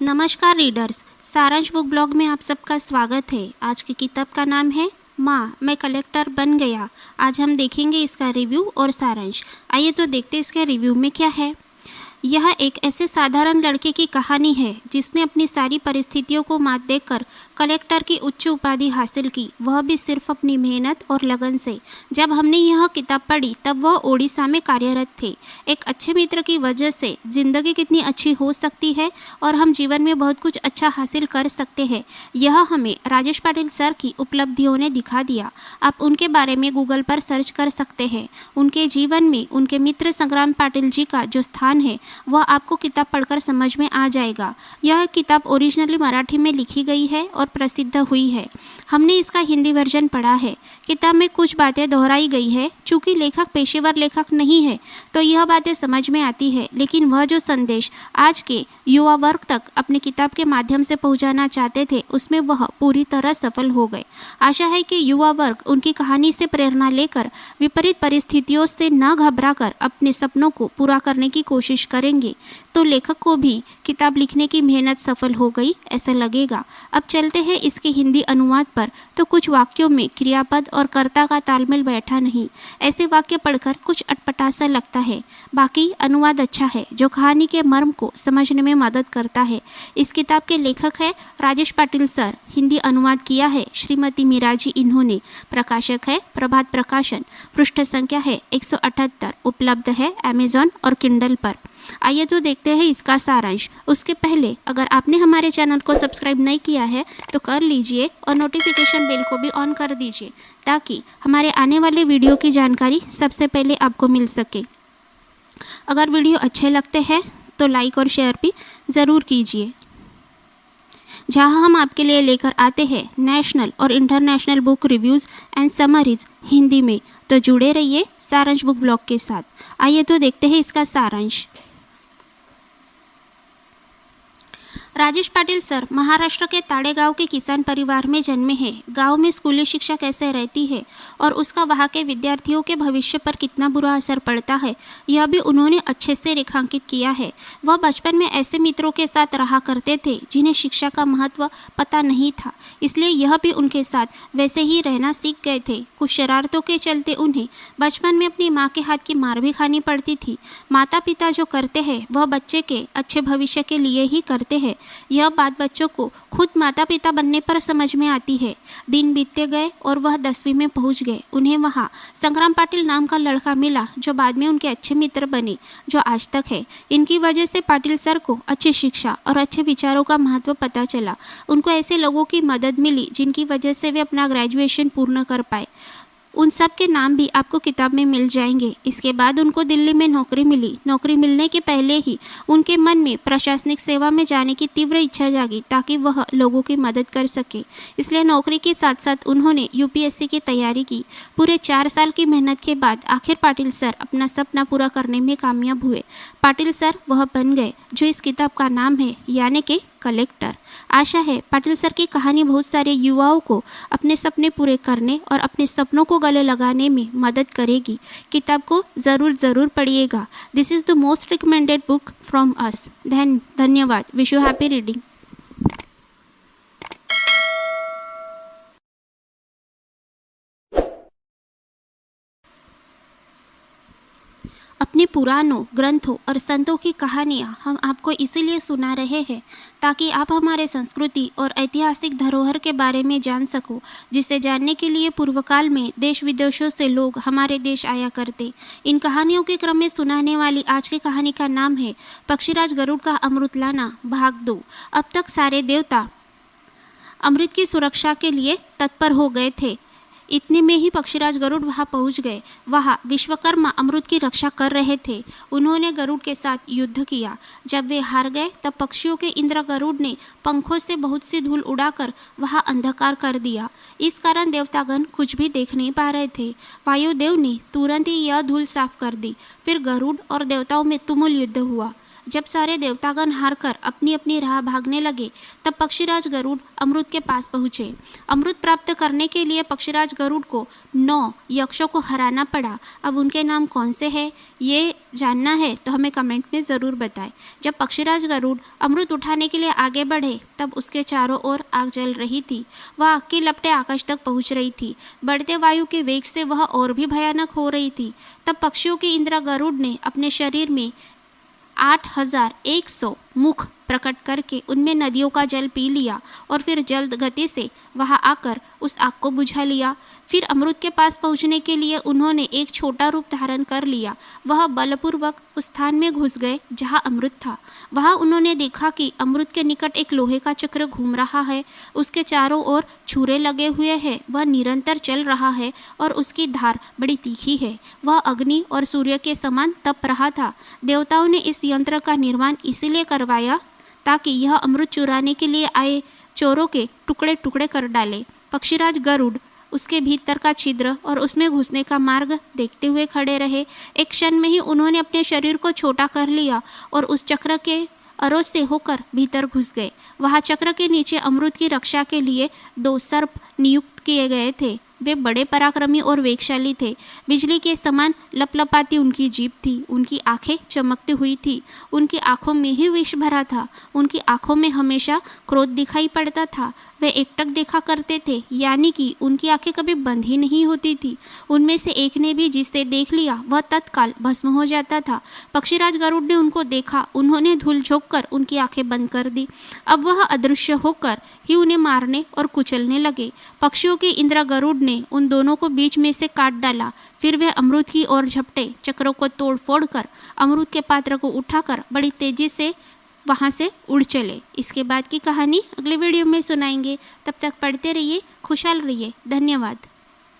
नमस्कार रीडर्स, सारांश book blog में आप सबका स्वागत है। आज की किताब का नाम है माँ मैं कलेक्टर बन गया। आज हम देखेंगे इसका रिव्यू और सारांश। आइए तो देखते हैं इसके रिव्यू में क्या है। यह एक ऐसे साधारण लड़के की कहानी है जिसने अपनी सारी परिस्थितियों को मात देकर कलेक्टर की उच्च उपाधि हासिल की, वह भी सिर्फ अपनी मेहनत और लगन से। जब हमने यह किताब पढ़ी तब वह ओडिशा में कार्यरत थे। एक अच्छे मित्र की वजह से जिंदगी कितनी अच्छी हो सकती है और हम जीवन में बहुत कुछ अच्छा हासिल कर सकते हैं, यह हमें राजेश पाटिल सर की उपलब्धियों ने दिखा दिया। आप उनके बारे में गूगल पर सर्च कर सकते हैं। उनके जीवन में उनके मित्र संग्राम पाटिल जी का जो स्थान है वह आपको किताब पढ़कर समझ में आ जाएगा। यह किताब ओरिजिनली मराठी में लिखी गई है और प्रसिद्ध हुई है। हमने इसका हिंदी वर्जन पढ़ा है। किताब में कुछ बातें दोहराई गई है। चूँकि लेखक पेशेवर लेखक नहीं है तो यह बातें समझ में आती है, लेकिन वह जो संदेश आज के युवा वर्ग तक अपनी किताब के माध्यम से पहुंचाना चाहते थे उसमें वह पूरी तरह सफल हो गए। आशा है कि युवा वर्ग उनकी कहानी से प्रेरणा लेकर विपरीत परिस्थितियों से न घबराकर अपने सपनों को पूरा करने की कोशिश करेंगे तो लेखक को भी किताब लिखने की मेहनत सफल हो गई ऐसा लगेगा। अब चलते हैं इसके हिंदी अनुवाद पर। तो कुछ वाक्यों में क्रियापद और कर्ता का तालमेल बैठा नहीं। ऐसे वाक्य पढ़कर कुछ अटपटा सा लगता है। बाकी अनुवाद अच्छा है जो कहानी के मर्म को समझने में मदद करता है। इस किताब के लेखक है राजेश पाटिल सर। हिंदी अनुवाद किया है श्रीमती मीराजी इन्होंने। प्रकाशक है प्रभात प्रकाशन। पृष्ठ संख्या है 178। उपलब्ध है अमेजॉन और किंडल पर। आइए तो देखते हैं इसका सारांश। उसके पहले अगर आपने हमारे चैनल को सब्सक्राइब नहीं किया है तो कर लीजिए और नोटिफिकेशन बेल को भी ऑन कर दीजिए ताकि हमारे आने वाले वीडियो की जानकारी सबसे पहले आपको मिल सके। अगर वीडियो अच्छे लगते हैं तो लाइक और शेयर भी ज़रूर कीजिए। जहां हम आपके लिए लेकर आते हैं नेशनल और international book reviews and summaries Hindi में, तो जुड़े रहिए सारांश बुक ब्लॉग के साथ। आइए तो देखते हैं इसका सारांश। राजेश पाटिल सर महाराष्ट्र के ताड़ेगांव के किसान परिवार में जन्मे हैं। गांव में स्कूली शिक्षा कैसे रहती है और उसका वहां के विद्यार्थियों के भविष्य पर कितना बुरा असर पड़ता है, यह भी उन्होंने अच्छे से रेखांकित किया है। वह बचपन में ऐसे मित्रों के साथ रहा करते थे जिन्हें शिक्षा का महत्व पता नहीं था, इसलिए यह भी उनके साथ वैसे ही रहना सीख गए थे। कुछ शरारतों के चलते उन्हें बचपन में अपनी माँ के हाथ की मार भी खानी पड़ती थी। माता पिता जो करते हैं वह बच्चे के अच्छे भविष्य के लिए ही करते हैं। यह बात बच्चों को खुद माता पिता बनने पर समझ में आती है। दिन बीतते गए और वह 10वीं में पहुंच गए। उन्हें वहाँ संग्राम पाटिल नाम का लड़का मिला जो बाद में उनके अच्छे मित्र बने, जो आज तक है। इनकी वजह से पाटिल सर को अच्छी शिक्षा और अच्छे विचारों का महत्व पता चला। उनको ऐसे लोगों की मदद मिली जिनकी वजह से वे अपना ग्रेजुएशन पूर्ण कर पाए। उन सब के नाम भी आपको किताब में मिल जाएंगे। इसके बाद उनको दिल्ली में नौकरी मिली। नौकरी मिलने के पहले ही उनके मन में प्रशासनिक सेवा में जाने की तीव्र इच्छा जागी ताकि वह लोगों की मदद कर सके। इसलिए नौकरी के साथ साथ उन्होंने यूपीएससी की तैयारी की। पूरे 4 साल की मेहनत के बाद आखिर पाटिल सर अपना सपना पूरा करने में कामयाब हुए। पाटिल सर वह बन गए जो इस किताब का नाम है, यानी कि कलेक्टर। आशा है पाटिल सर की कहानी बहुत सारे युवाओं को अपने सपने पूरे करने और अपने सपनों को गले लगाने में मदद करेगी। किताब को ज़रूर पढ़िएगा। This is the most recommended book from us. धन्यवाद। Wish you happy reading. अपने पुराणों, ग्रंथों और संतों की कहानियाँ हम आपको इसीलिए सुना रहे हैं ताकि आप हमारे संस्कृति और ऐतिहासिक धरोहर के बारे में जान सको, जिसे जानने के लिए पूर्व काल में देश विदेशों से लोग हमारे देश आया करते। इन कहानियों के क्रम में सुनाने वाली आज की कहानी का नाम है पक्षीराज गरुड़ का अमृत लाना भाग 2। अब तक सारे देवता अमृत की सुरक्षा के लिए तत्पर हो गए थे। इतने में ही पक्षीराज गरुड़ वहां पहुंच गए। वहां विश्वकर्मा अमृत की रक्षा कर रहे थे। उन्होंने गरुड़ के साथ युद्ध किया। जब वे हार गए तब पक्षियों के इंद्र गरुड़ ने पंखों से बहुत सी धूल उड़ाकर वहां अंधकार कर दिया। इस कारण देवतागण कुछ भी देख नहीं पा रहे थे। वायुदेव ने तुरंत ही यह धूल साफ कर दी। फिर गरुड़ और देवताओं में तुमुल युद्ध हुआ। जब सारे देवतागण हारकर अपनी अपनी राह भागने लगे तब पक्षीराज गरुड़ अमृत के पास पहुँचे। अमृत प्राप्त करने के लिए पक्षीराज गरुड़ को 9 यक्षों को हराना पड़ा। अब उनके नाम कौन से हैं ये जानना है तो हमें कमेंट में ज़रूर बताएं। जब पक्षीराज गरुड़ अमृत उठाने के लिए आगे बढ़े तब उसके चारों ओर आग जल रही थी। वह आग की लपटें आकाश तक पहुंच रही थी। बढ़ते वायु के वेग से वह और भी भयानक हो रही थी। तब पक्षियों के इंद्र गरुड़ ने अपने शरीर में 8100 मुख प्रकट करके उनमें नदियों का जल पी लिया और फिर जल्द गति से वहां आकर उस आग को बुझा लिया। फिर अमृत के पास पहुंचने के लिए उन्होंने एक छोटा रूप धारण कर लिया। वह बलपूर्वक उस स्थान में घुस गए जहां अमृत था। वहां उन्होंने देखा कि अमृत के निकट एक लोहे का चक्र घूम रहा है। उसके चारों ओर छुरे लगे हुए हैं। वह निरंतर चल रहा है और उसकी धार बड़ी तीखी है। वह अग्नि और सूर्य के समान तप रहा था। देवताओं ने इस यंत्र का निर्माण इसीलिए करवाया ताकि यह अमृत चुराने के लिए आए चोरों के टुकड़े टुकड़े कर डाले। पक्षीराज गरुड़ उसके भीतर का छिद्र और उसमें घुसने का मार्ग देखते हुए खड़े रहे। एक क्षण में ही उन्होंने अपने शरीर को छोटा कर लिया और उस चक्र के अरोज से होकर भीतर घुस गए। वहाँ चक्र के नीचे अमृत की रक्षा के लिए 2 सर्प नियुक्त किए गए थे। वे बड़े पराक्रमी और वेगशाली थे। बिजली के समान लपलपाती उनकी जीभ थी। उनकी आंखें चमकती हुई थी। उनकी आंखों में ही विष भरा था। उनकी आंखों में हमेशा क्रोध दिखाई पड़ता था। वे एकटक देखा करते थे, यानी कि उनकी आंखें कभी बंद ही नहीं होती थी। उनमें से एक ने भी जिसे देख लिया वह तत्काल भस्म हो जाता था। पक्षीराज गरुड़ ने उनको देखा। उन्होंने धूल झोंककर उनकी आंखें बंद कर दी। अब वह अदृश्य होकर ही उन्हें मारने और कुचलने लगे। पक्षियों के इंद्र गरुड़ ने उन दोनों को बीच में से काट डाला। फिर वे अमृत की ओर झपटे। चक्रों को तोड़ फोड़ कर अमृत के पात्र को उठाकर बड़ी तेजी से वहां से उड़ चले। इसके बाद की कहानी अगले वीडियो में सुनाएंगे। तब तक पढ़ते रहिए, खुशहाल रहिए। धन्यवाद।